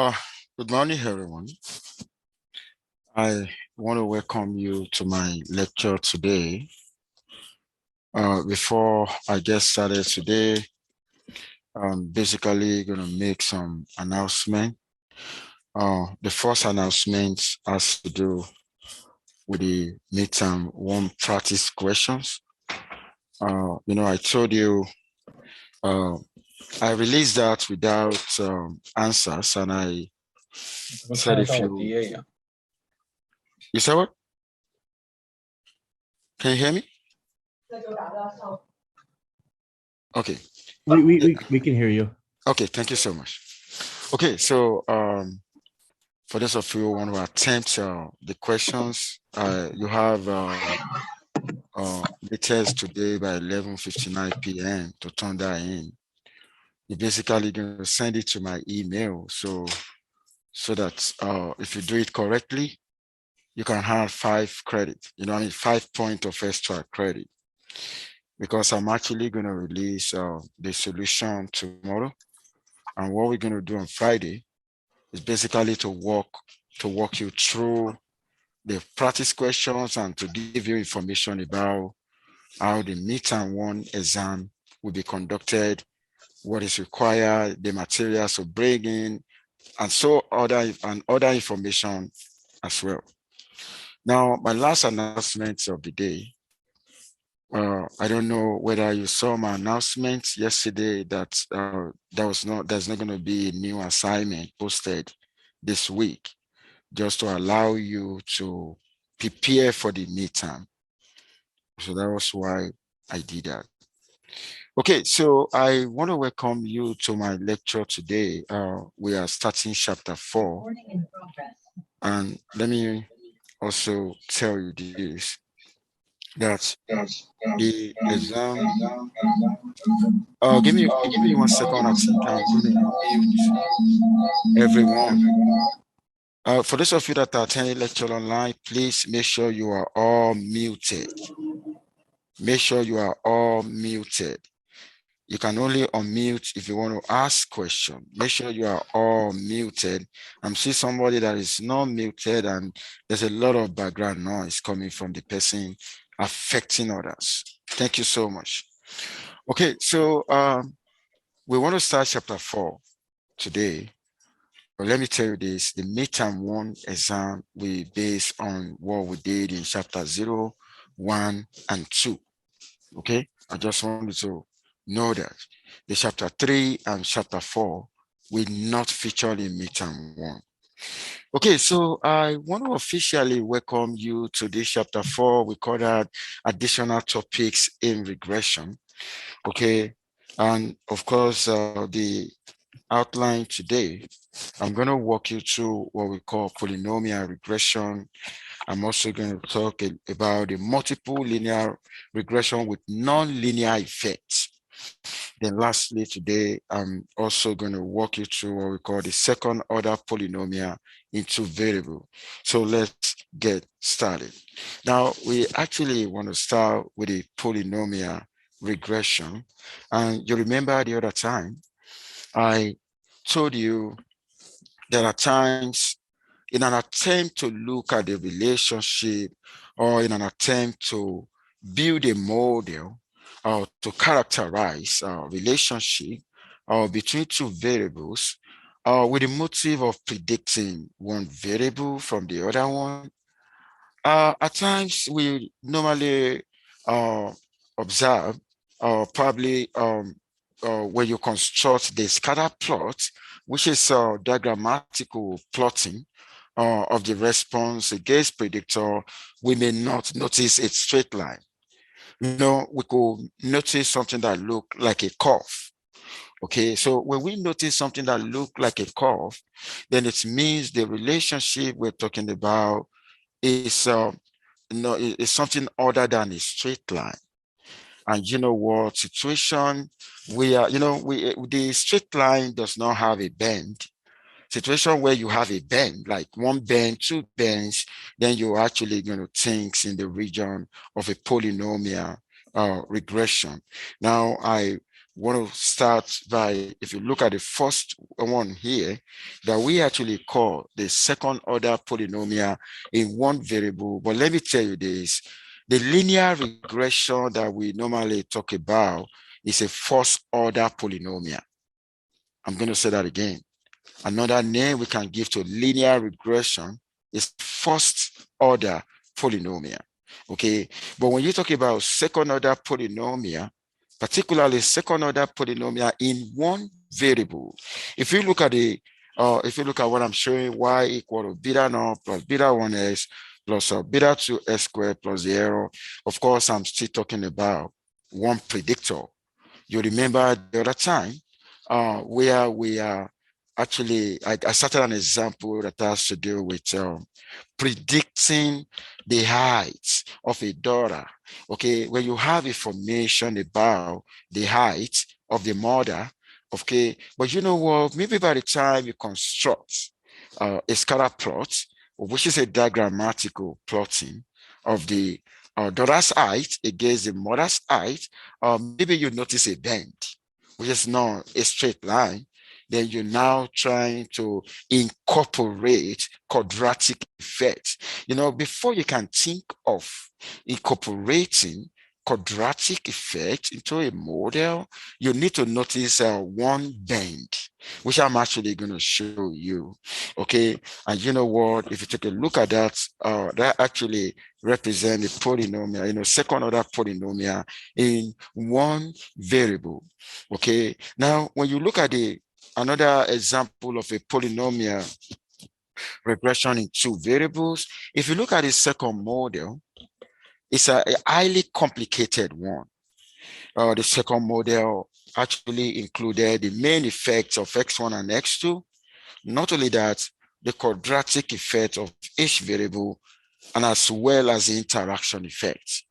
Uh, Good morning, everyone. I want to welcome you to my lecture today. Before I get started today, I'm basically going to make some announcement. The first announcement has to do with the midterm one practice questions. I told you I released that without answers, and I said if you said what? Can you hear me? Okay. We can hear you. Okay, thank you so much. Okay, so for those of you who want to attempt the questions, you have the test today by 11:59 p.m. to turn that in. You're basically going to send it to my email, so that if you do it correctly, you can have 5 credit. 5 points of extra credit, because I'm actually going to release the solution tomorrow, and what we're going to do on Friday is basically to walk you through the practice questions and to give you information about how the midterm one exam will be conducted, what is required, the materials to bring in, and other information as well. Now, my last announcement of the day, I don't know whether you saw my announcement yesterday that there's not going to be a new assignment posted this week, just to allow you to prepare for the midterm. So that was why I did that. Okay, so I want to welcome you to my lecture today. We are starting chapter 4. And let me also tell you this, that the exam, give me 1 second. I think I'm going to mute everyone. For those of you that are attending lecture online, please make sure you are all muted. Make sure you are all muted. You can only unmute if you want to ask question. Make sure you are all muted. I'm seeing somebody that is not muted, and there's a lot of background noise coming from the person affecting others. Thank you so much. Okay, so we want to start chapter 4 today. But let me tell you this, the midterm 1 exam will be based on what we did in chapter 0, 1, and 2. Okay, I just wanted to know that the chapter 3 and chapter 4 will not feature in midterm 1. Okay, so I want to officially welcome you to this chapter 4. We call that additional topics in regression. Okay, and of course, the outline today, I'm going to walk you through what we call polynomial regression. I'm also going to talk about the multiple linear regression with non-linear effects. Then lastly today, I'm also going to walk you through what we call the second order polynomial into variable. So let's get started. Now, we actually want to start with a polynomial regression. And you remember the other time, I told you there are times in an attempt to look at the relationship, or in an attempt to build a model or to characterize a relationship between two variables with the motive of predicting one variable from the other one. At times we normally observe, probably when you construct the scatter plot, which is diagrammatical plotting of the response against predictor, we may not notice a straight line. We could notice something that look like a curve. Okay, so when we notice something that look like a curve, then it means the relationship we're talking about is it's something other than a straight line. And you know what situation we are, the straight line does not have a bend. Situation where you have a bend, like one bend, two bends, then you're actually going to think in the region of a polynomial regression. Now, I want to start by, if you look at the first one here, that we actually call the second order polynomial in one variable. But let me tell you this, the linear regression that we normally talk about is a first order polynomial. I'm going to say that again. Another name we can give to linear regression is first order polynomial. Okay, but when you talk about second order polynomial, particularly second order polynomial in one variable, if you look at what I'm showing, y equal to beta naught plus beta 1x plus beta 2x squared plus the error, of course, I'm still talking about one predictor. You remember the other time where we are actually, I started an example that has to do with predicting the height of a daughter. Okay, when you have information about the height of the mother, okay, but you know what, maybe by the time you construct a scatter plot, which is a diagrammatical plotting of the daughter's height against the mother's height, maybe you notice a bend, which is not a straight line. Then you're now trying to incorporate quadratic effects. You know, before you can think of incorporating quadratic effect into a model, you need to notice one bend, which I'm actually going to show you. Okay, and you know what? If you take a look at that, that actually represents a polynomial, you know, second order polynomial in one variable. Okay, now when you look at the another example of a polynomial regression in two variables, if you look at the second model, it's a highly complicated one. The second model actually included the main effects of x1 and x2. Not only that, the quadratic effect of each variable, and as well as the interaction effect.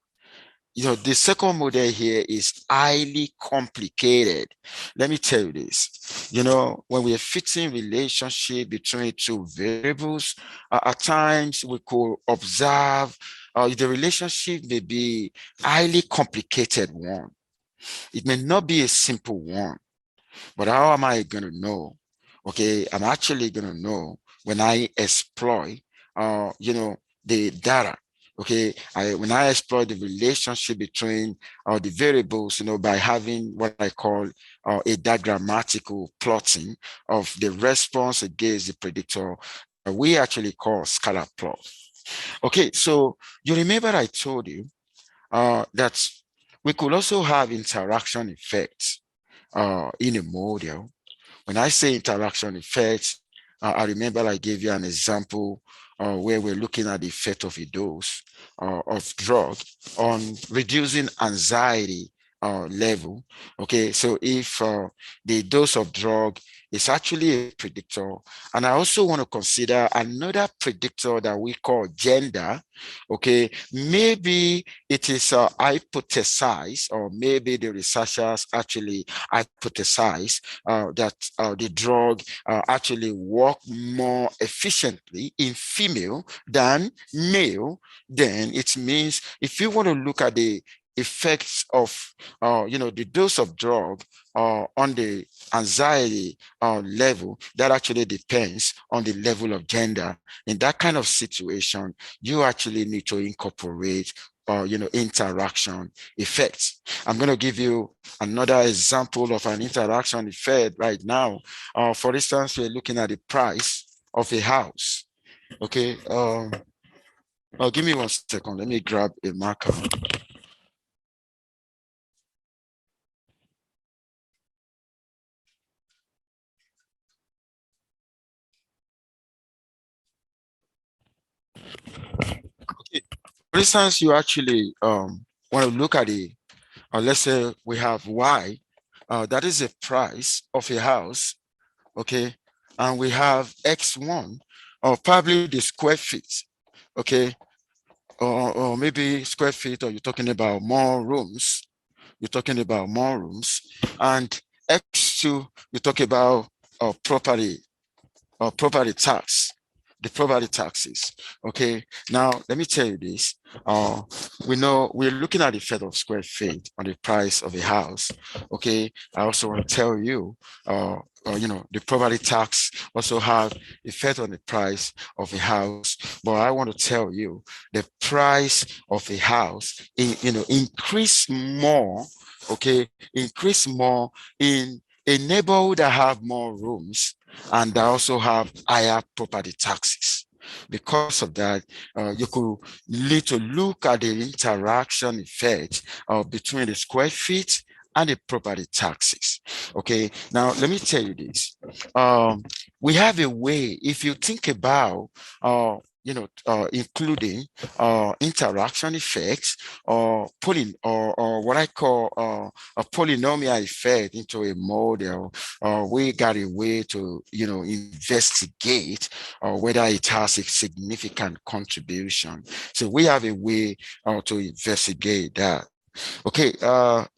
You know, the second model here is highly complicated. Let me tell you this. You know, when we're fitting relationship between two variables, at times we could observe the relationship may be highly complicated one. It may not be a simple one, but how am I going to know? Okay, I'm actually going to know when I exploit, you know, the data. Okay, when I exploit the relationship between the variables, you know, by having what I call a diagrammatical plotting of the response against the predictor, we actually call scalar plot. Okay, so you remember I told you that we could also have interaction effects in a model. When I say interaction effects, I remember I gave you an example where we're looking at the effect of a dose of drug on reducing anxiety level. Okay, so if the dose of drug is actually a predictor, and I also want to consider another predictor that we call gender. Okay, maybe it is hypothesized, or maybe the researchers actually hypothesize that the drug actually work more efficiently in female than male. Then it means if you want to look at the effects of you know, the dose of drug on the anxiety level, that actually depends on the level of gender. In that kind of situation, you actually need to incorporate you know, interaction effects. I'm going to give you another example of an interaction effect right now. For instance, we're looking at the price of a house. Okay. Give me 1 second. Let me grab a marker. Okay. For instance, you actually want to look at the, let's say we have Y, that is the price of a house, okay? And we have X1, or probably the square feet, okay? Or maybe square feet, or you're talking about more rooms, and X2, you talk about property tax, the property taxes. Okay, now let me tell you this. We know we're looking at the effect of square feet on the price of a house. Okay, I also want to tell you, the property tax also have effect on the price of a house. But I want to tell you, the price of a house, increase more. Okay, increase more in a neighborhood that have more rooms and that also have higher property taxes. Because of that, you could need to look at the interaction effect between the square feet and the property taxes. Okay, now let me tell you this. We have a way, if you think about including interaction effects or what I call a polynomial effect into a model. We got a way to investigate whether it has a significant contribution. So we have a way to investigate that. Okay,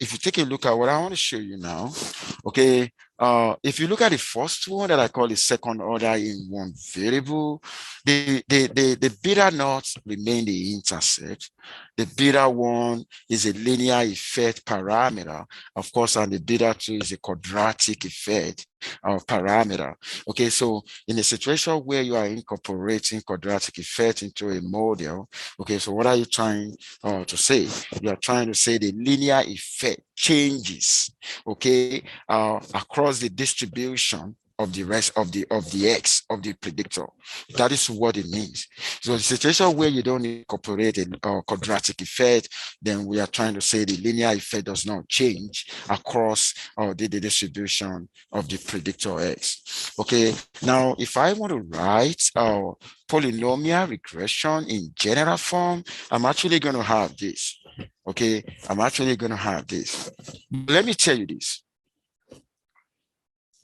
if you take a look at what I want to show you now, okay, if you look at the first one that I call the second order in one variable, the beta naught remain the intercept. The beta one is a linear effect parameter, of course, and the beta two is a quadratic effect parameter. Okay, so in a situation where you are incorporating quadratic effect into a model, okay, so what are you trying to say? You are trying to say the linear effect changes, okay, across the distribution of the rest of the x of the predictor. That is what it means. So the situation where you don't incorporate a quadratic effect, then we are trying to say the linear effect does not change across the distribution of the predictor x. Okay, now if I want to write polynomial regression in general form, I'm actually going to have this. Okay, I'm actually going to have this. But let me tell you this.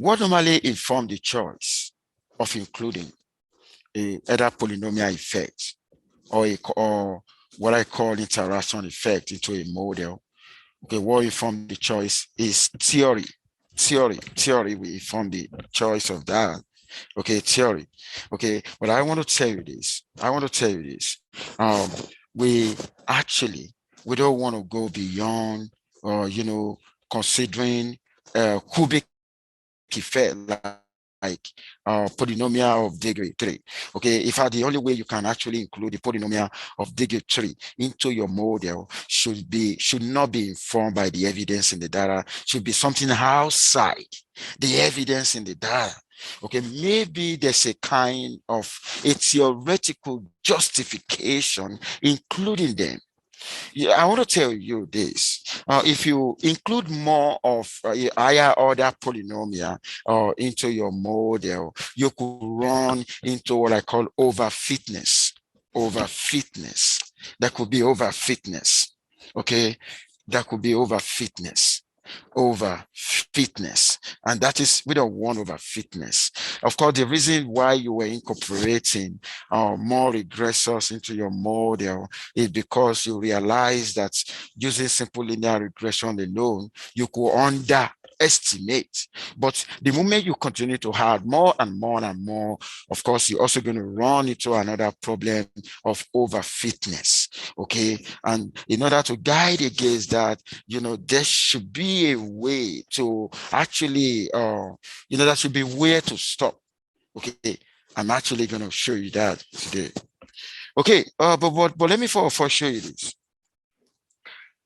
What normally informs the choice of including either polynomial effect or what I call interaction effect into a model? Okay, what informs the choice is theory. Theory will inform the choice of that. Okay, theory. Okay, but I want to tell you this. Um, we actually we don't want to go beyond considering cubic effect like polynomial of degree 3. Okay, if the only way you can actually include the polynomial of degree 3 into your model should not be informed by the evidence in the data, should be something outside the evidence in the data. Okay, maybe there's a kind of a theoretical justification including them. Yeah, I want to tell you this. If you include more of a higher order polynomial into your model, you could run into what I call overfitness. Overfitness. That could be overfitness. Okay, that could be overfitness. Over fitness, and that is we don't want over fitness. Of course, the reason why you were incorporating more regressors into your model is because you realize that using simple linear regression alone, you could underestimate. But the moment you continue to add more and more and more, of course, you're also going to run into another problem of over fitness. Okay, and in order to guide against that, there should be a way to actually, there should be where to stop. Okay, I'm actually going to show you that today. Okay, but let me first show you this.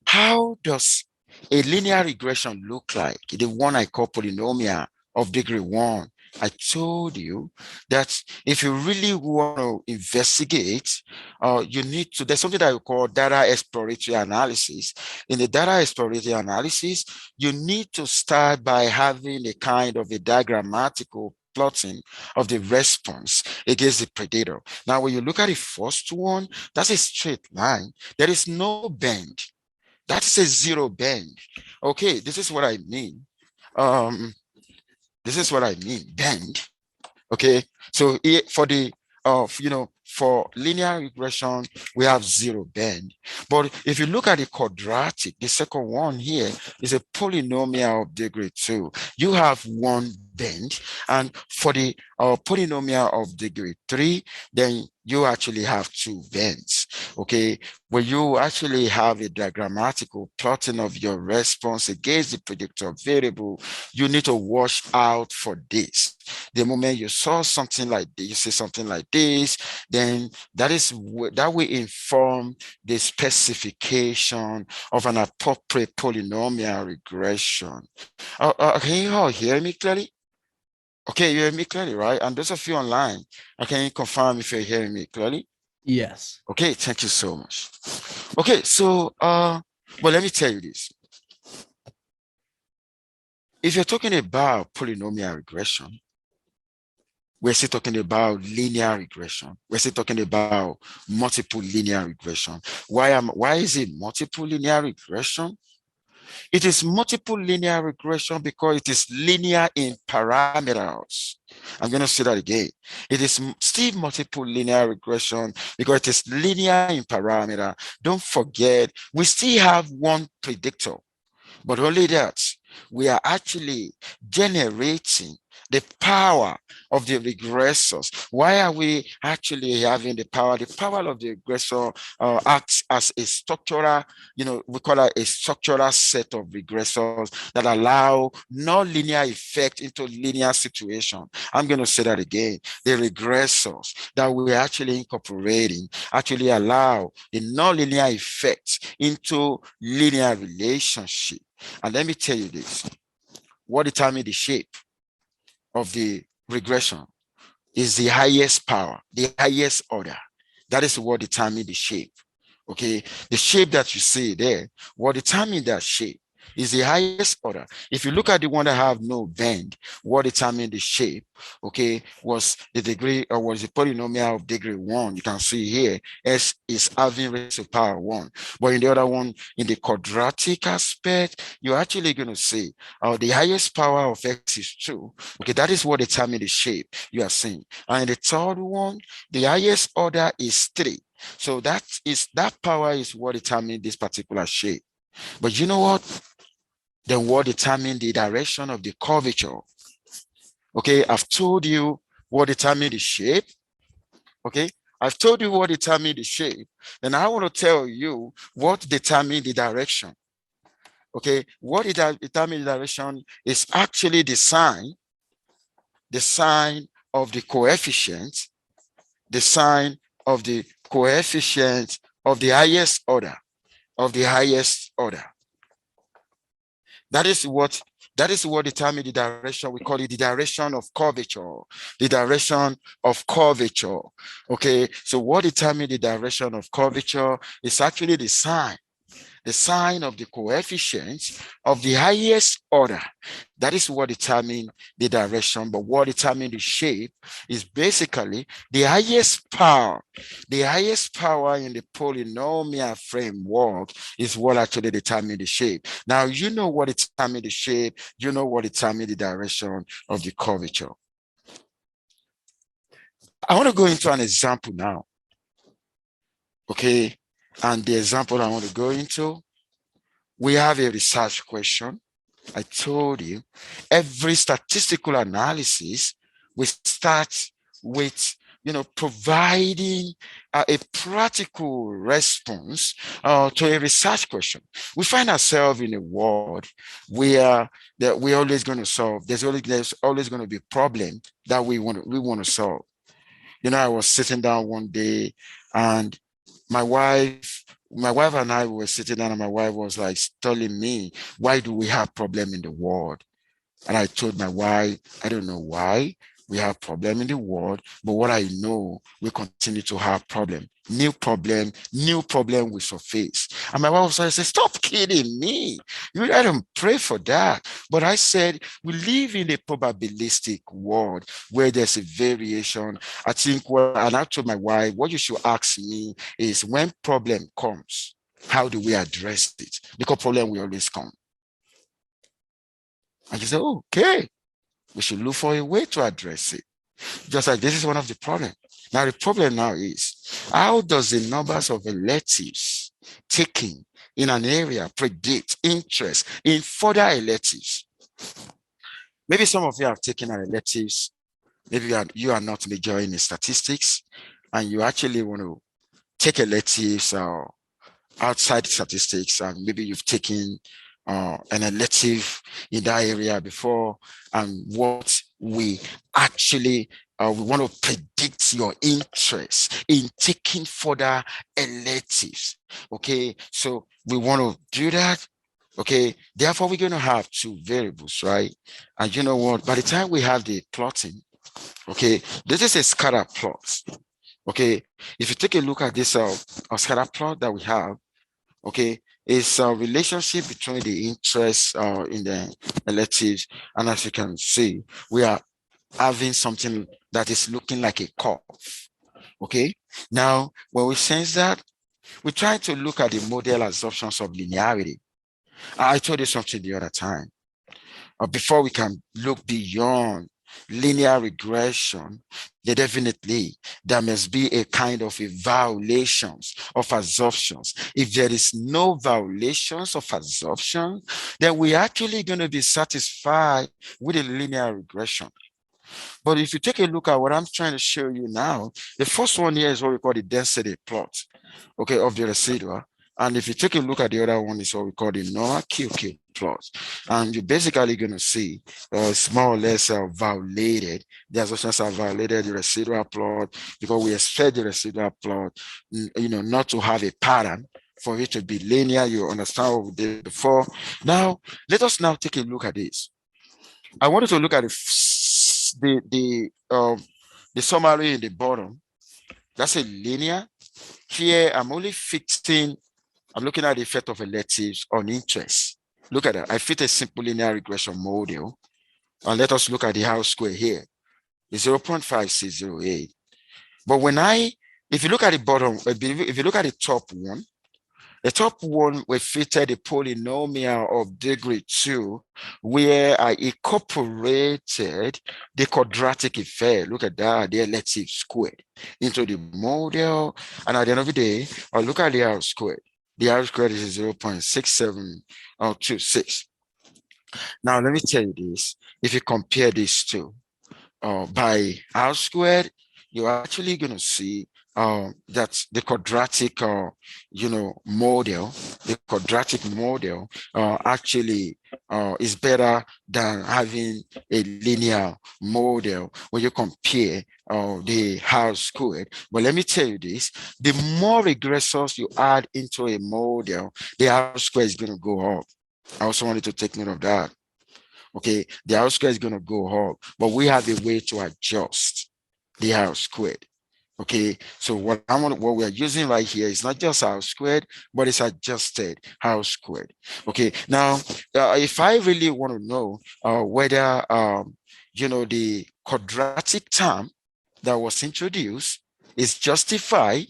How does a linear regression look like? The one I call polynomial of degree 1. I told you that if you really want to investigate, there's something that we call data exploratory analysis. In the data exploratory analysis, you need to start by having a kind of a diagrammatical plotting of the response against the predator. Now, when you look at the first one, that's a straight line. There is no bend. That's a zero bend. Okay, this is what I mean. This is what I mean, bend. Okay, so for the for linear regression, we have 0 bend. But if you look at the quadratic, the second one here is a polynomial of degree 2. You have 1 bend, and for the polynomial of degree 3, then you actually have 2 bends. Okay, where you actually have a diagrammatical plotting of your response against the predictor variable, you need to watch out for this. The moment you saw something like this, you see something like this, then that will inform the specification of an appropriate polynomial regression. Can you all hear me clearly? Okay, you hear me clearly, right? And those of you online, can you confirm if you're hearing me clearly? Yes. Okay, thank you so much. Okay, so well, let me tell you this. If you're talking about polynomial regression, we're still talking about linear regression. We're still talking about multiple linear regression. Why is it multiple linear regression? It is multiple linear regression because it is linear in parameters. I'm going to say that again. It is still multiple linear regression because it is linear in parameter. Don't forget, we still have one predictor, but only that we are actually generating the power of the regressors. Why are we actually having the power? The power of the regressor acts as a structural, we call it a structural set of regressors that allow non-linear effect into linear situation. I'm going to say that again. The regressors that we're actually incorporating actually allow the non-linear effect into linear relationship. And let me tell you this. What determines the shape of the regression is the highest power, the highest order. That is what determines the shape. Okay, the shape that you see there, what determines that shape is the highest order. If you look at the one that have no bend, what determined the shape, okay, was the degree, or was the polynomial of degree 1. You can see here, S is having raised to power 1. But in the other one, in the quadratic aspect, you're actually going to see the highest power of X is 2. Okay, that is what determines the shape you are seeing. And in the third one, the highest order is 3. So that power is what determines this particular shape. But you know what? Then what determines the direction of the curvature? Okay, I've told you what determines the shape. Okay, I've told you what determines the shape. Then I want to tell you what determines the direction. Okay, what determines the direction is actually the sign of the coefficient, the sign of the coefficient of the highest order, That is what determines the direction. We call it the direction of curvature. The direction of curvature. Okay, so what determines the direction of curvature is actually the sign of the coefficients of the highest order. That is what determines the direction, but what determines the shape is basically the highest power. The highest power in the polynomial framework is what actually determines the shape. Now, you know what determines the shape, you know what determines the direction of the curvature. I want to go into an example now. Okay, and the example I want to go into, we have a research question. I told you, every statistical analysis we start with, providing a practical response to a research question. We find ourselves in a world where we're always going to solve. There's always going to be a problem that we want to solve. I was sitting down one day, and my wife and I were sitting down, and my wife was like telling me, why do we have problem in the world? And I told my wife, I don't know why we have problem in the world, but what I know, we continue to have problem. New problem will surface. And my wife said, stop kidding me. I don't pray for that. But I said, we live in a probabilistic world where there's a variation. I think, and I told my wife, what you should ask me is, when problem comes, how do we address it? Because problem will always come. And she said, okay, we should look for a way to address it. Just like this is one of the problems. Now, the problem now is, how does the numbers of electives taken in an area predict interest in further electives? Maybe some of you have taken an electives. Maybe you are not majoring in statistics, and you actually want to take electives outside statistics, and maybe you've taken an elective in that area before, and what we actually we want to predict your interest in taking further electives. Okay, so we want to do that. Okay, therefore we're going to have two variables, right? And you know what, by the time we have the plotting, okay, this is a scatter plot. Okay, if you take a look at this scatter plot that we have, okay, it's a relationship between the interest in the electives, and as you can see, we are having something that is looking like a curve. Okay, now when we sense that, we try to look at the model assumptions of linearity. I told you something the other time. Before we can look beyond linear regression, there must be a kind of a violations of assumptions. If there is no violations of assumption, then we're actually going to be satisfied with a linear regression. But if you take a look at what I'm trying to show you now, the first one here is what we call the density plot, okay, of the residual. And if you take a look at the other one, is what we call the normal QQ plot. And you're basically going to see it's more or less violated. The assumptions are violated the residual plot, because we expect the residual plot, not to have a pattern, for it to be linear. You understand what we did before. Now, let us now take a look at this. I wanted to look at the summary in the bottom. That's a linear. Here, I'm looking at the effect of electives on interest. Look at that. I fit a simple linear regression model. And let us look at the house square here. It's 0.5608. But if you look at the bottom, if you look at the top one, the top one, we fitted a polynomial of degree 2, where I incorporated the quadratic effect. Look at that, the elective squared into the model. And at the end of the day, I'll look at the R squared. The R squared is 0.6726. Now, let me tell you this. If you compare these two, by R squared, you're actually going to see that the quadratic, model actually is better than having a linear model when you compare the R squared. But let me tell you this, the more regressors you add into a model, the R squared is going to go up. I also wanted to take note of that. Okay, the R squared is going to go up, but we have a way to adjust the R squared. Okay, so what we're using right here is not just R squared, but it's adjusted R squared. Okay, now if I really want to know whether the quadratic term that was introduced is justified,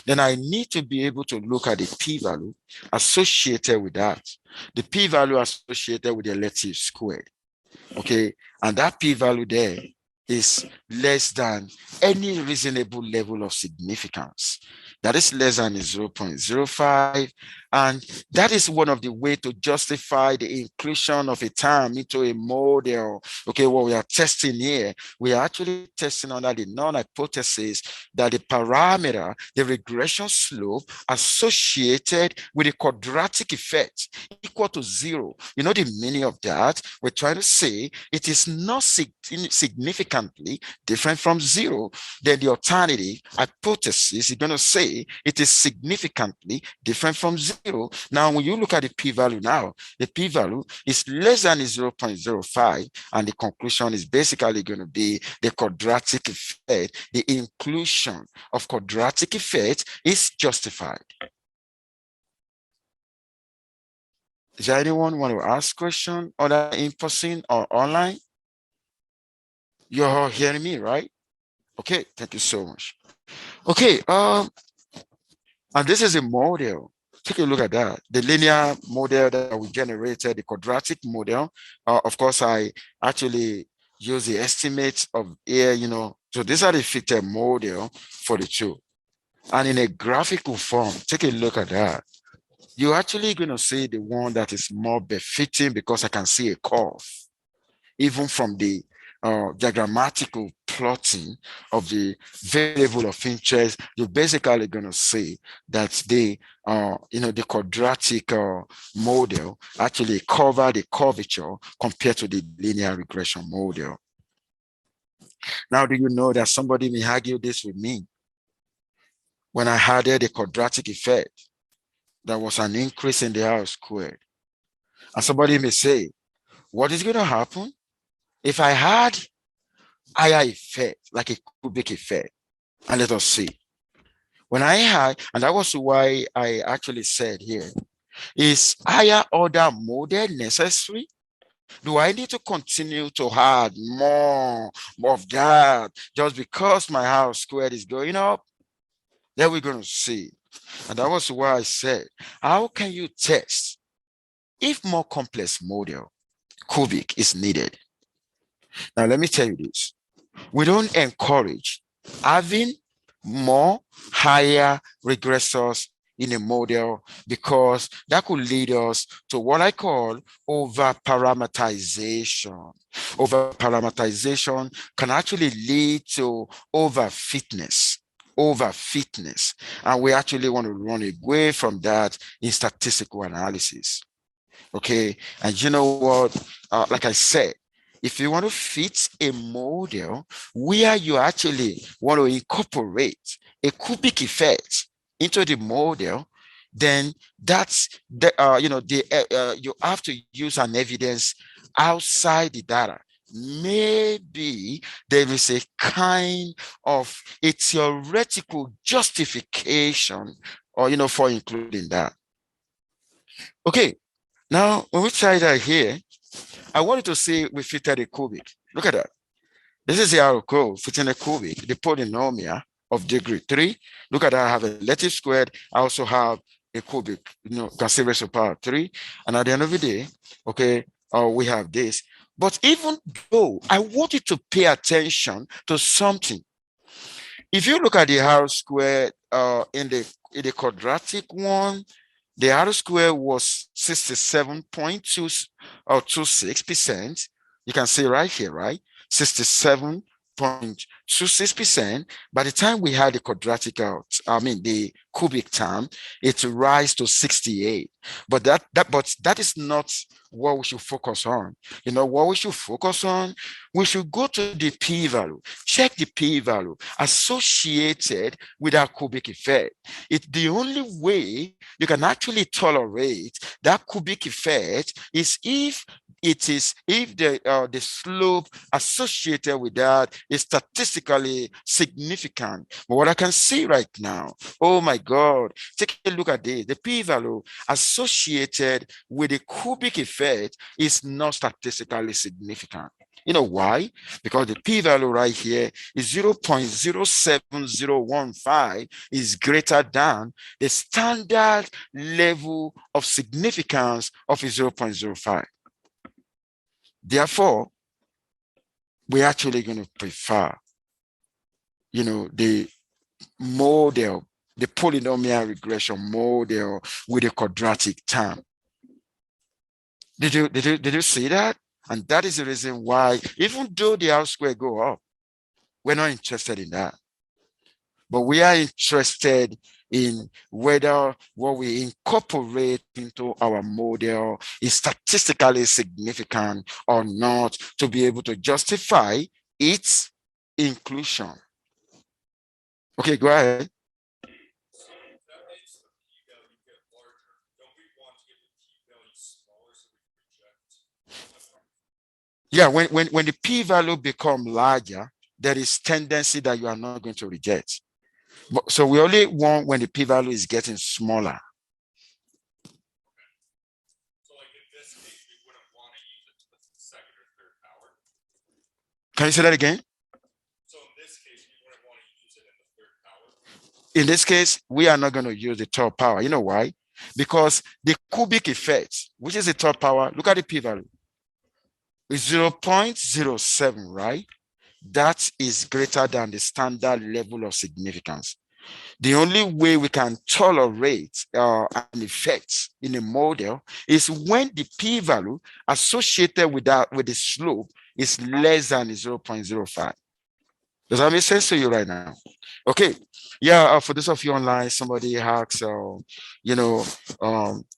then I need to be able to look at the p-value associated with that. The p-value associated with the elective squared. Okay, and that p-value there is less than any reasonable level of significance. That is less than 0.05. And that is one of the ways to justify the inclusion of a term into a model. Okay, what we are testing here, we are actually testing under the non-hypothesis that the parameter, the regression slope associated with the quadratic effect equal to 0. You know the meaning of that? We're trying to say it is not significantly different from 0. Then the alternative hypothesis is going to say it is significantly different from 0. Now, when you look at the p-value now, the p-value is less than 0.05, and the conclusion is basically going to be the quadratic effect. The inclusion of quadratic effect is justified. Is there anyone want to ask question, either in person or online? You're all hearing me, right? Okay, thank you so much. Okay, and this is a model. Take a look at that. The linear model that we generated, the quadratic model. Of course, I actually use the estimates of here, So these are the fitted model for the two. And in a graphical form, take a look at that. You're actually going to see the one that is more befitting because I can see a curve. Even from the diagrammatical plotting of the variable of interest, you're basically going to see that the quadratic model actually cover the curvature compared to the linear regression model. Now, do you know that somebody may argue this with me? When I added a quadratic effect, there was an increase in the R squared. And somebody may say, what is going to happen if I had higher effect, like a cubic effect? And let us see. When I had, and that was why I actually said here, is higher order model necessary? Do I need to continue to add more of that just because my house squared is going up? Then we're going to see. And that was why I said, how can you test if more complex model, cubic, is needed? Now, let me tell you this. We don't encourage having more higher regressors in a model because that could lead us to what I call over-parameterization. Over-parameterization can actually lead to over-fitness. And we actually want to run away from that in statistical analysis. Okay, and you know what? Like I said, if you want to fit a model where you actually want to incorporate a cubic effect into the model, then that's you have to use an evidence outside the data. Maybe there is a kind of a theoretical justification or for including that. Okay, now when we try that here, I wanted to say we fitted a cubic. Look at that. This is the arrow code fitting a cubic, the polynomial of degree 3. Look at that. I have a lattice squared. I also have a cubic, can say raised to power 3. And at the end of the day, okay, we have this. But even though I want you to pay attention to something, if you look at the arrow squared in the quadratic one, the R square was 67.26%. You can see right here, right? 67.26%. By the time we had the quadratic the cubic term, it rise to 68. But that is not what we should focus on. What we should focus on? We should go to the p-value, check the p-value associated with our cubic effect. It's the only way you can actually tolerate that cubic effect is if the slope associated with that is statistically significant. But what I can see right now, oh my God, take a look at this. The p-value associated with the cubic effect is not statistically significant. You know why? Because the p-value right here is 0.07015 is greater than the standard level of significance of 0.05. Therefore, we're actually going to prefer, the model, the polynomial regression model with a quadratic term. Did you see that? And that is the reason why, even though the R square go up, we're not interested in that. But we are interested in whether what we incorporate into our model is statistically significant or not to be able to justify its inclusion. Okay, go ahead. Yeah, when the p-value become larger, there is tendency that you are not going to reject. But, so we only want when the p-value is getting smaller. So like in this case, we wouldn't want to use it to the second or third power. Can you say that again? So in this case, we wouldn't want to use it in the third power. In this case, we are not going to use the third power. You know why? Because the cubic effect, which is the third power, look at the p-value. It's 0.07, right? that is greater than the standard level of significance. The only way we can tolerate an effect in a model is when the p-value associated with the slope is less than 0.05. Does that make sense to you right now? Okay. Yeah. For those of you online, somebody asks,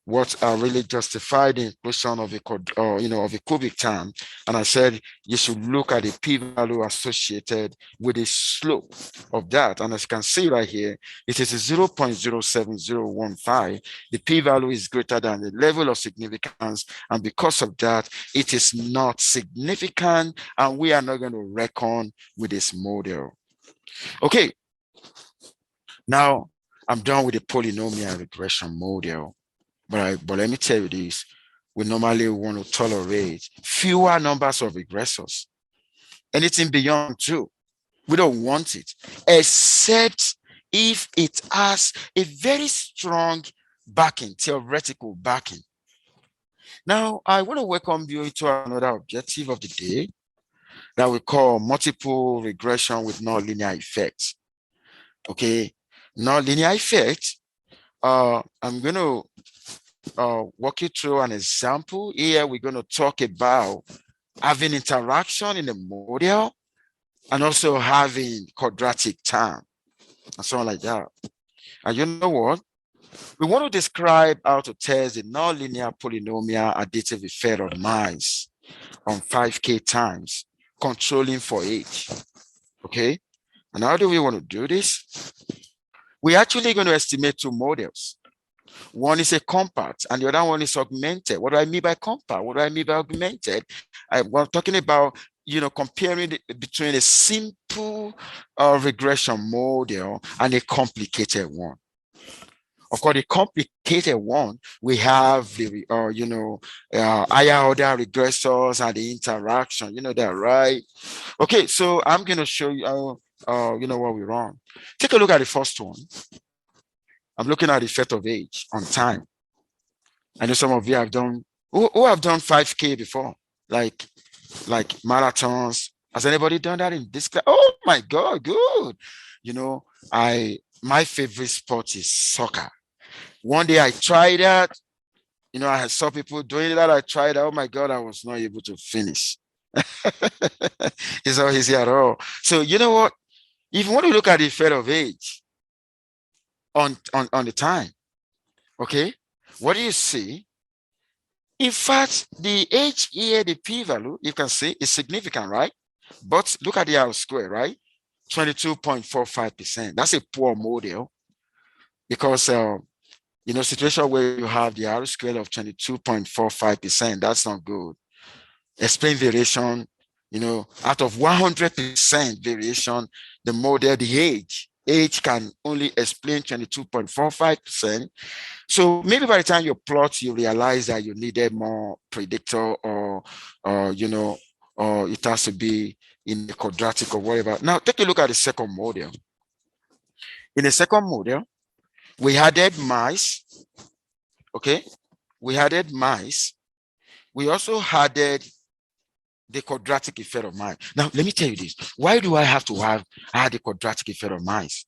what really justified the inclusion of of a cubic term, and I said you should look at the p-value associated with the slope of that. And as you can see right here, it is 0.07015. The p-value is greater than the level of significance, and because of that, it is not significant, and we are not going to reckon with this model. Okay, now I'm done with the polynomial regression model, but let me tell you this: we normally want to tolerate fewer numbers of regressors. Anything beyond 2, we don't want it, except if it has a very strong backing, theoretical backing. Now, I want to welcome you into another objective of the day that we call multiple regression with nonlinear effects. Okay, nonlinear effect. I'm going to walk you through an example. Here, we're going to talk about having interaction in the model and also having quadratic term and so on like that. And you know what? We want to describe how to test the nonlinear polynomial additive effect of mice on 5k times, controlling for age. Okay, and how do we want to do this? We're actually going to estimate 2 models. One is a compact and the other one is augmented. What do I mean by compact? What do I mean by augmented? We're talking about, comparing between a simple regression model and a complicated one. Of course, the complicated one, we have the, higher order regressors and the interaction. You know that, right? Okay, so I'm going to show you, what we run. Take a look at the first one. I'm looking at the effect of age on time. I know some of you have done, who have done 5K before, like marathons. Has anybody done that in this class? Oh my God, good. My favorite sport is soccer. One day I tried that. I saw people doing that. I tried. Oh my God, I was not able to finish. It's not easy at all. So you know what? If you want to look at the effect of age on the time, okay, what do you see? In fact, the age here, the p-value, you can see is significant, right? But look at the R square, right? 22.45%. That's a poor model because situation where you have the R square of 22.45%, that's not good. Explain variation, out of 100% variation, the model, the age can only explain 22.45%. So maybe by the time you plot, you realize that you needed more predictor or it has to be in the quadratic or whatever. Now take a look at the second model. In the second model, we added mice. Okay, we added mice. We also added the quadratic effect of mice. Now, let me tell you this. Why do I have to add the quadratic effect of mice?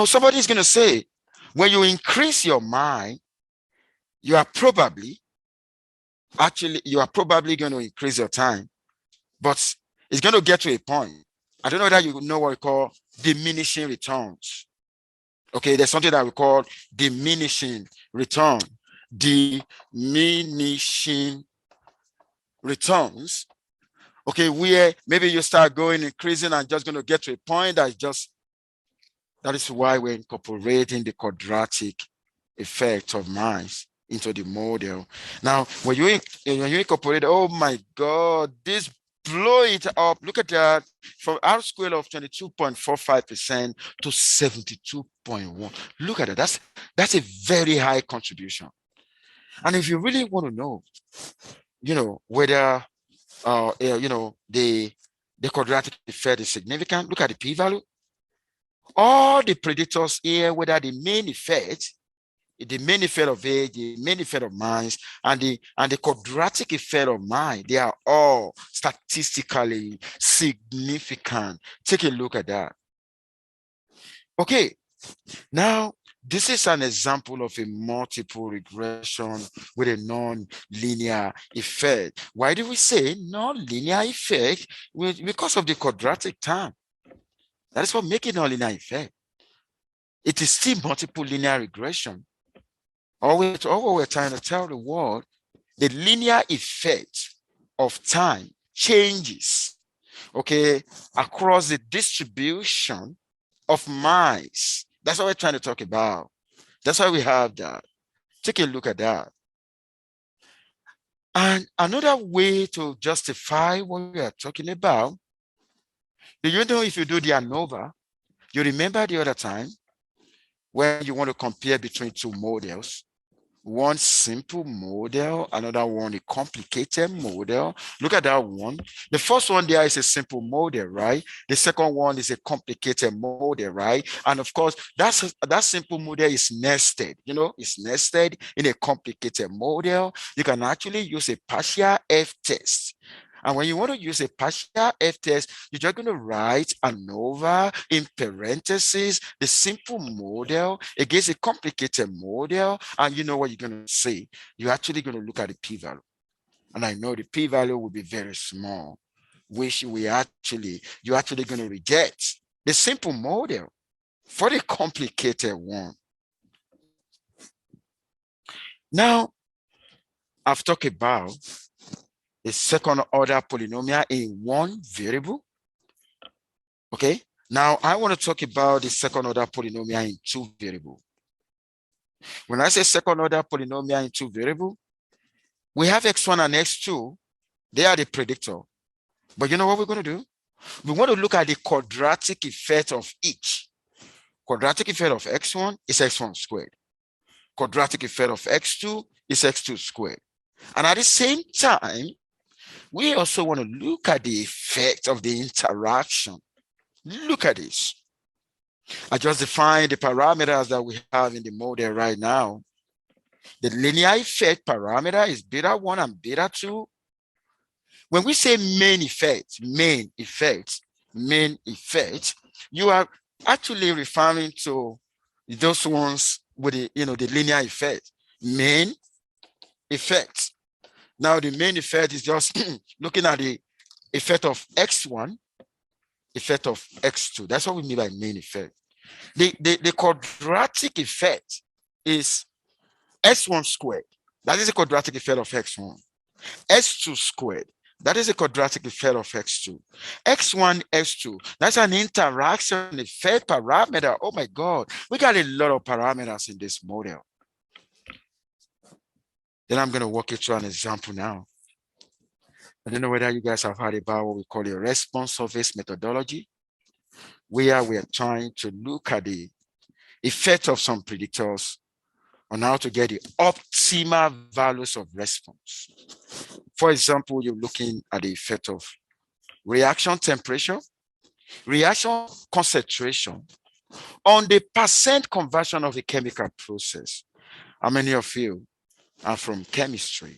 Somebody's going to say, when you increase your mind, you are probably going to increase your time, but it's going to get to a point. I don't know that you know what we call diminishing returns. Okay, there's something that we call diminishing return. Diminishing returns. Okay, where maybe you start increasing and just going to get to a point that is why we're incorporating the quadratic effect of mice into the model. Now, when you incorporate, oh my God, this blow it up. Look at that, from R square of 22.45% to 72.1. Look at that. That's a very high contribution. And if you really want to know, whether the quadratic effect is significant, look at the p-value. All the predictors here, whether the main effect the main effect of A, the main effect of minus, and the quadratic effect of mine, they are all statistically significant. Take a look at that. Okay, now this is an example of a multiple regression with a non-linear effect. Why do we say non-linear effect? Because of the quadratic term. That is what makes it non-linear effect. It is still multiple linear regression. All we're trying to tell the world, the linear effect of time changes, okay, across the distribution of mice. That's what we're trying to talk about. That's why we have that. Take a look at that. And another way to justify what we are talking about, do you know if you do the ANOVA, you remember the other time when you want to compare between two models, one simple model, another one a complicated model. Look at that one. The first one there is a simple model, right? The second one is a complicated model, right? And of course, that simple model is nested, it's nested in a complicated model. You can actually use a partial F-test. And when you want to use a partial F-test, you're just going to write ANOVA in parentheses, the simple model against a complicated model. And you know what you're going to say? You're actually going to look at the p-value. And I know the p-value will be very small, which you're actually going to reject the simple model for the complicated one. Now, I've talked about a second order polynomial in one variable. Okay, now I want to talk about the second order polynomial in two variables. When I say second order polynomial in two variables, we have x1 and x2. They are the predictor. But you know what we're going to do? We want to look at the quadratic effect of each. Quadratic effect of x1 is x1 squared. Quadratic effect of x2 is x2 squared. And at the same time, we also want to look at the effect of the interaction. Look at this. I just defined the parameters that we have in the model right now. The linear effect parameter is beta 1 and beta 2. When we say main effect, you are actually referring to those ones with the linear effect, main effect. Now the main effect is just looking at the effect of x1, effect of x2. That's what we mean by main effect. The quadratic effect is s1 squared. That is a quadratic effect of x1. s2 squared. That is a quadratic effect of x2. x1, s2. That's an interaction effect parameter. Oh my God. We got a lot of parameters in this model. Then I'm going to walk you through an example now. I don't know whether you guys have heard about what we call a response surface methodology, where we are trying to look at the effect of some predictors on how to get the optimal values of response. For example, you're looking at the effect of reaction temperature, reaction concentration on the percent conversion of a chemical process. How many of you are from chemistry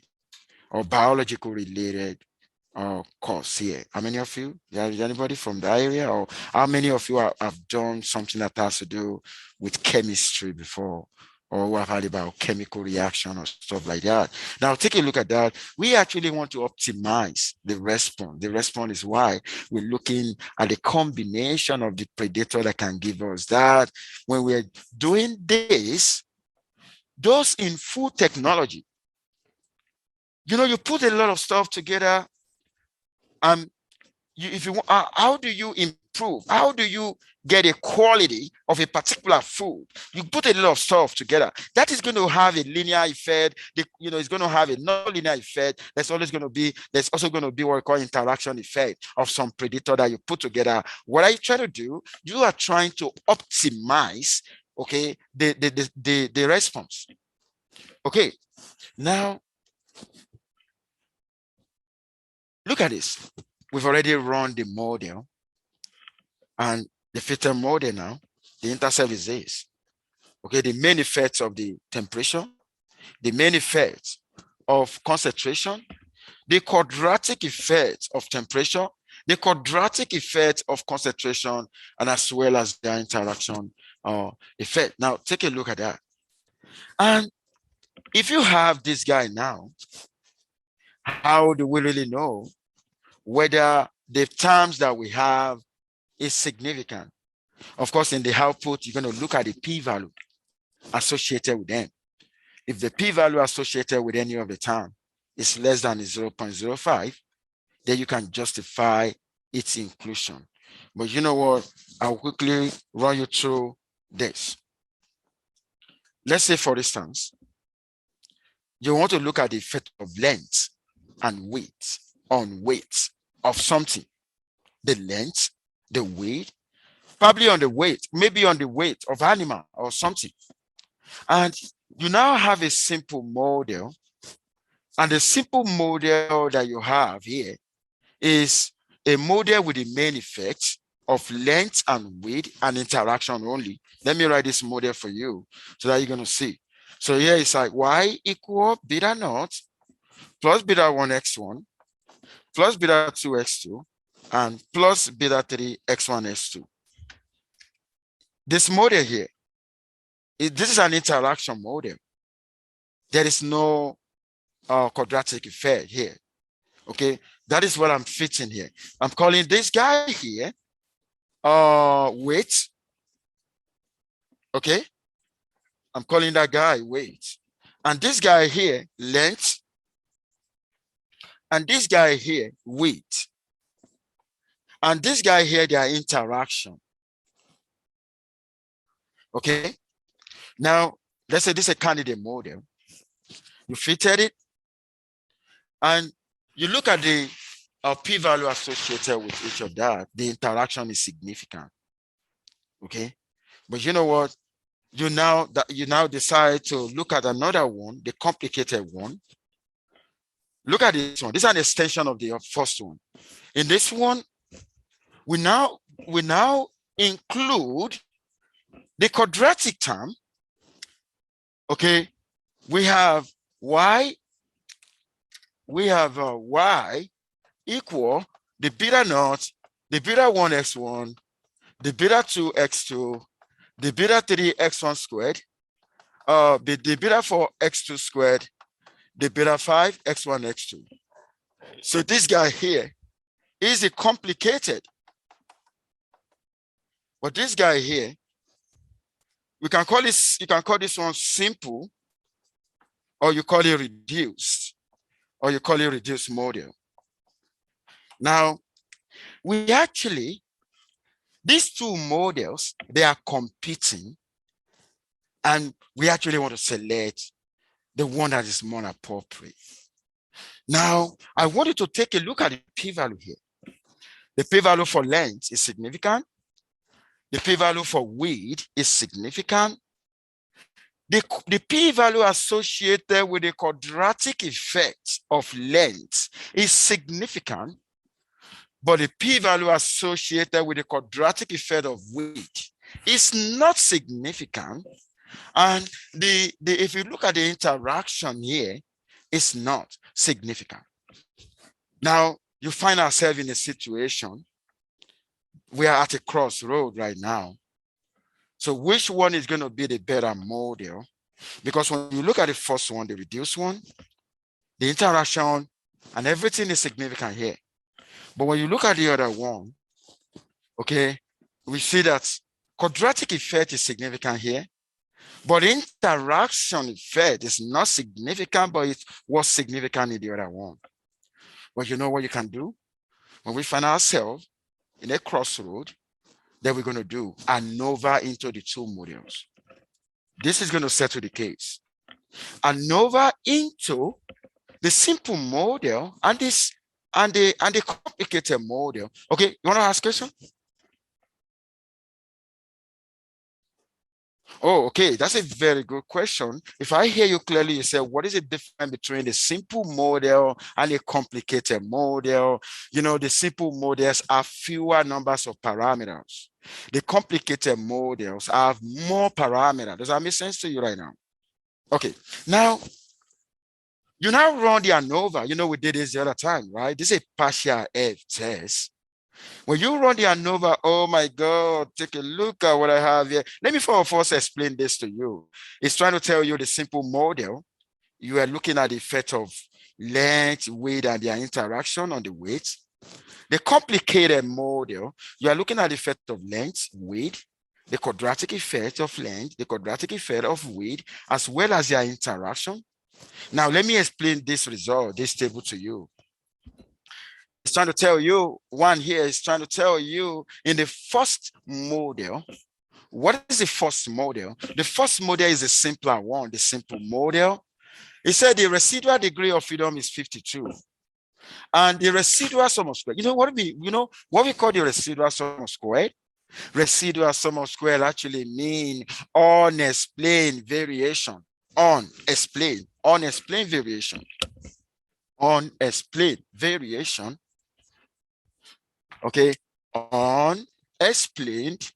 or biological related course here? How many of you? Is anybody from the area? Or how many of you have done something that has to do with chemistry before? Or who have heard about chemical reaction or stuff like that? Now, take a look at that. We actually want to optimize the response. The response is why we're looking at the combination of the predator that can give us that. When we're doing this, those in food technology, you put a lot of stuff together. If you want, how do you improve? How do you get a quality of a particular food? You put a lot of stuff together. That is going to have a linear effect. It's going to have a non-linear effect. There's also going to be what we call interaction effect of some predator that you put together. What are you trying to do? You are trying to optimize, okay, the response. Okay, now look at this. We've already run the model, and the filter model now, the intercept is this. Okay, the main effects of the temperature, the main effects of concentration, the quadratic effect of temperature, the quadratic effect of concentration, and as well as their interaction effect. Now, take a look at that. And if you have this guy now, how do we really know whether the terms that we have is significant? Of course, in the output, you're going to look at the p-value associated with them. If the p-value associated with any of the term is less than 0.05, then you can justify its inclusion. But you know what? I'll quickly run you through this. Let's say, for instance, you want to look at the effect of length and weight on weight of something. The length, the weight, probably on the weight, maybe on the weight of animal or something. And you now have a simple model. And the simple model that you have here is a model with the main effect of length and weight and interaction only. Let me write this model for you so that you're going to see. So here it's like y equal beta naught plus beta 1 x1 plus beta 2 x2 and plus beta 3 x1 x2. This model here, this is an interaction model. There is no quadratic effect here. Okay, that is what I'm fitting here. I'm calling this guy here weight. Okay, I'm calling that guy weight. And this guy here, length. And this guy here, weight. And this guy here, their interaction. Okay, now let's say this is a candidate model. You fitted it, and you look at the p-value associated with each of that, the interaction is significant. Okay, but you know what? You now decide to look at another one, the complicated one. Look at this one. This is an extension of the first one. In this one, we now include the quadratic term. Okay, we have y equal the beta naught, the beta 1 x1, the beta 2 x2, the beta 3 x1 squared, the beta 4 x2 squared, the beta 5 x1 x2. So this guy here is a complicated, but this guy here, we can call this, you can call this one simple, or you call it reduced, or you call it reduced model. Now, we actually, these two models, they are competing, and we actually want to select the one that is more appropriate. Now, I want you to take a look at the p-value here. The p-value for length is significant. The p-value for width is significant. The p-value associated with the quadratic effect of length is significant, but the p-value associated with the quadratic effect of width is not significant. And if you look at the interaction here, it's not significant. Now, you find ourselves in a situation, we are at a crossroad right now. So which one is going to be the better model? Because when you look at the first one, the reduced one, the interaction and everything is significant here. But when you look at the other one, okay, we see that quadratic effect is significant here, but interaction effect is not significant, but it was significant in the other one. But you know what you can do? When we find ourselves in a crossroad, then we're going to do ANOVA into the two models. This is going to settle the case. ANOVA into the simple model and this and the complicated model. Okay, you want to ask a question? Oh, okay. That's a very good question. If I hear you clearly, you say, what is the difference between a simple model and a complicated model? You know, the simple models have fewer numbers of parameters. The complicated models have more parameters. Does that make sense to you right now? Okay. Now, you now run the ANOVA. You know, we did this the other time, right? This is a partial F test. When you run the ANOVA, oh my God, take a look at what I have here. Let me first explain this to you. It's trying to tell you the simple model. You are looking at the effect of length, weight, and their interaction on the weight. The complicated model, you are looking at the effect of length, weight, the quadratic effect of length, the quadratic effect of weight, as well as their interaction. Now, let me explain this result, this table to you. It's trying to tell you, one here is trying to tell you in the first model, what is the first model? The first model is a simpler one, the simple model. It said the residual degree of freedom is 52. And the residual sum of square, you know what we call the residual sum of square? Residual sum of square actually mean unexplained variation. Unexplained variation. Unexplained variation. Okay, unexplained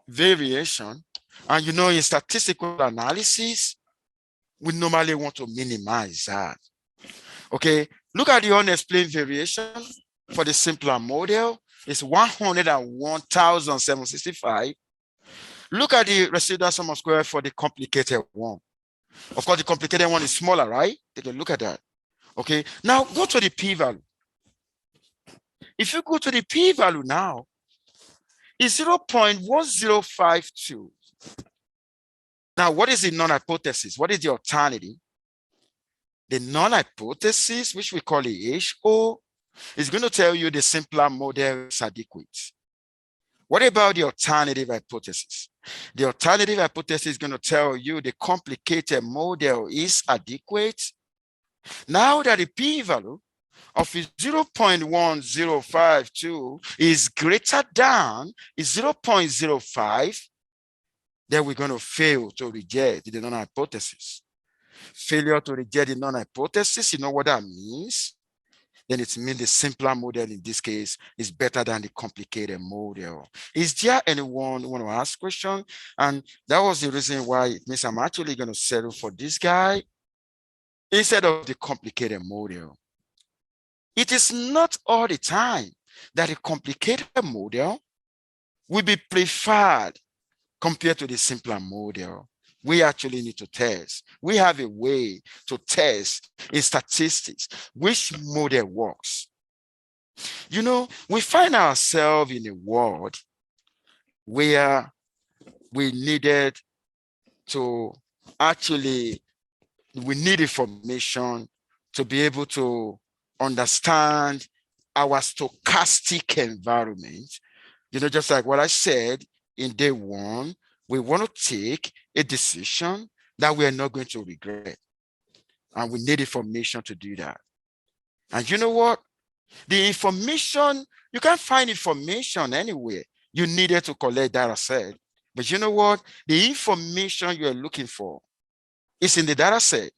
variation. And you know, in statistical analysis, we normally want to minimize that. Okay, look at the unexplained variation for the simpler model. It's 101,765. Look at the residual sum of square for the complicated one. Of course, the complicated one is smaller, right? Take a look at that. Okay, now go to the p-value. If you go to the p-value now, it's 0.1052. Now, what is the non-hypothesis? What is the alternative? The non-hypothesis, which we call the HO, is going to tell you the simpler model is adequate. What about the alternative hypothesis? The alternative hypothesis is going to tell you the complicated model is adequate. Now that the p-value of 0.1052 is greater than 0.05, then we're going to fail to reject the non-hypothesis. Failure to reject the non-hypothesis, you know what that means? Then it means the simpler model in this case is better than the complicated model. Is there anyone who want to ask question? And that was the reason why it means I'm actually going to settle for this guy instead of the complicated model. It is not all the time that a complicated model will be preferred compared to the simpler model. We actually need to test. We have a way to test in statistics which model works. You know, we find ourselves in a world where we needed to actually, we need information to be able to understand our stochastic environment. You know, just like what I said in day one, we want to take a decision that we are not going to regret. And we need information to do that. And you know what? The information, you can't find information anywhere. You needed to collect data set. But you know what? The information you're looking for is in the data set.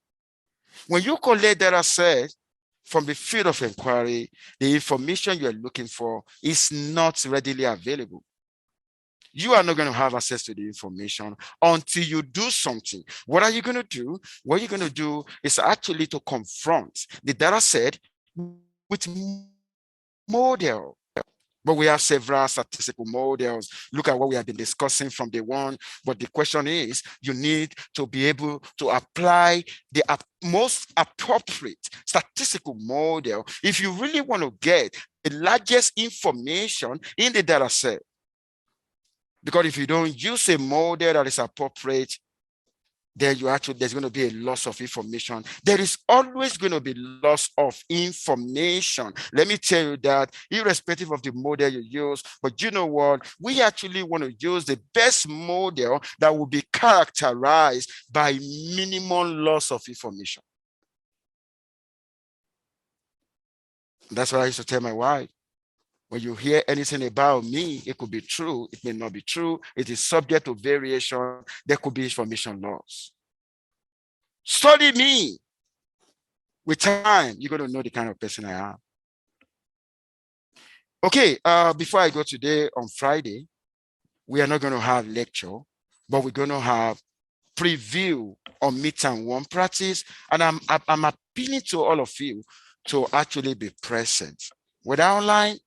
When you collect data set from the field of inquiry, the information you're looking for is not readily available. You are not going to have access to the information until you do something. What are you going to do? What you're going to do is actually to confront the data set with model. But we have several statistical models. Look at what we have been discussing from day one. But the question is, you need to be able to apply the most appropriate statistical model if you really want to get the largest information in the data set. Because if you don't use a model that is appropriate, then there's going to be a loss of information. There is always going to be loss of information. Let me tell you that, irrespective of the model you use. But you know what? We actually want to use the best model that will be characterized by minimum loss of information. That's what I used to tell my wife. When you hear anything about me, it could be true, it may not be true. It is subject to variation. There could be information loss. Study me. With time, you're going to know the kind of person I am. Okay, before I go today, on Friday, we are not going to have lecture, but we're going to have preview on midterm one practice. And I'm appealing to all of you to actually be present, whether online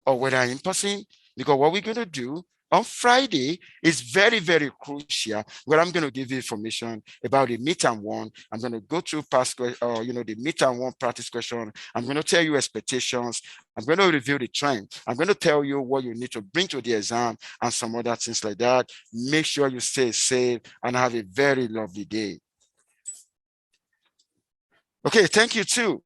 or whether in person, because what we're going to do on Friday is very, very crucial, where I'm going to give you information about the midterm one. I'm going to go through past, the midterm one practice question. I'm going to tell you expectations. I'm going to review the trend. I'm going to tell you what you need to bring to the exam and some other things like that. Make sure you stay safe and have a very lovely day. Okay, thank you too.